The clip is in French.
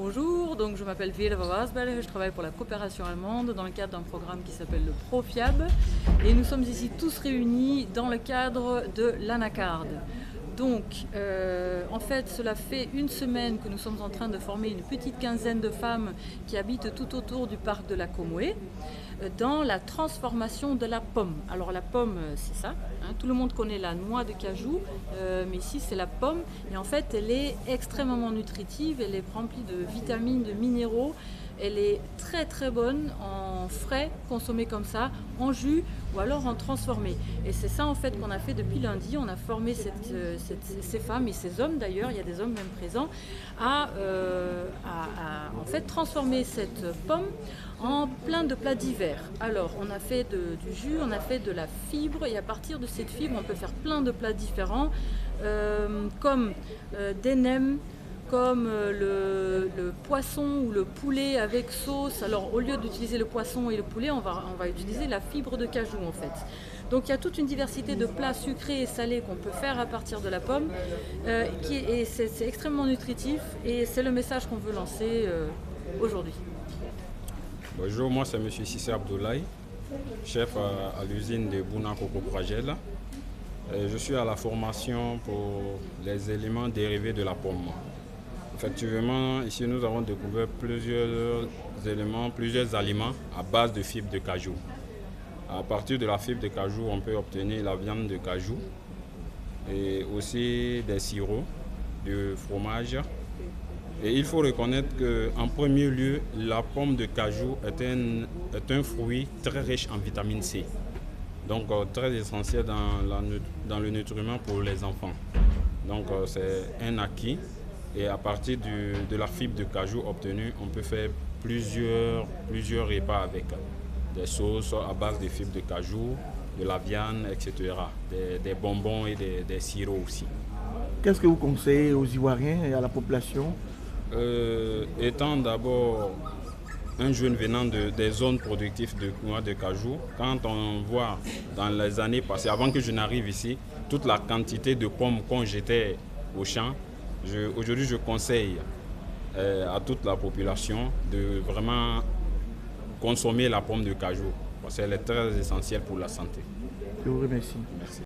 Bonjour, donc je m'appelle Veerle van Wasberg, je travaille pour la coopération allemande dans le cadre d'un programme qui s'appelle le ProFiab et nous sommes ici tous réunis dans le cadre de l'Anacarde. Donc en fait cela fait une semaine que nous sommes en train de former une petite quinzaine de femmes qui habitent tout autour du parc de la Comoé dans la transformation de la pomme. Alors la pomme c'est ça, hein, tout le monde connaît la noix de cajou, mais ici c'est la pomme et en fait elle est extrêmement nutritive, elle est remplie de vitamines, de minéraux. Elle est très très bonne en frais, consommée comme ça, en jus ou alors en transformé. Et c'est ça en fait qu'on a fait depuis lundi. On a formé ces femmes et ces hommes d'ailleurs, il y a des hommes même présents, à en fait transformer cette pomme en plein de plats divers. Alors on a fait du jus, on a fait de la fibre et à partir de cette fibre on peut faire plein de plats différents comme des nems, comme le poisson ou le poulet avec sauce. Alors au lieu d'utiliser le poisson et le poulet, on va utiliser la fibre de cajou en fait. Donc il y a toute une diversité de plats sucrés et salés qu'on peut faire à partir de la pomme et c'est extrêmement nutritif et c'est le message qu'on veut lancer aujourd'hui. Bonjour, moi c'est M. Sissé Abdoulaye, chef à l'usine de Bouna Coco Pragel. Je suis à la formation pour les éléments dérivés de la pomme. Effectivement, ici nous avons découvert plusieurs éléments, plusieurs aliments à base de fibres de cajou. À partir de la fibre de cajou, on peut obtenir la viande de cajou et aussi des sirops de fromage. Et il faut reconnaître qu'en premier lieu, la pomme de cajou est un fruit très riche en vitamine C, donc très essentiel dans le nutriment pour les enfants. Donc c'est un acquis. Et à partir de la fibre de cajou obtenue, on peut faire plusieurs repas avec des sauces à base de fibres de cajou, de la viande, etc. Des bonbons et des sirops aussi. Qu'est-ce que vous conseillez aux Ivoiriens et à la population? Étant d'abord un jeune venant des zones productives de noix de cajou, quand on voit dans les années passées, avant que je n'arrive ici, toute la quantité de pommes qu'on jetait au champ, aujourd'hui, je conseille à toute la population de vraiment consommer la pomme de cajou parce qu'elle est très essentielle pour la santé. Je vous remercie. Merci.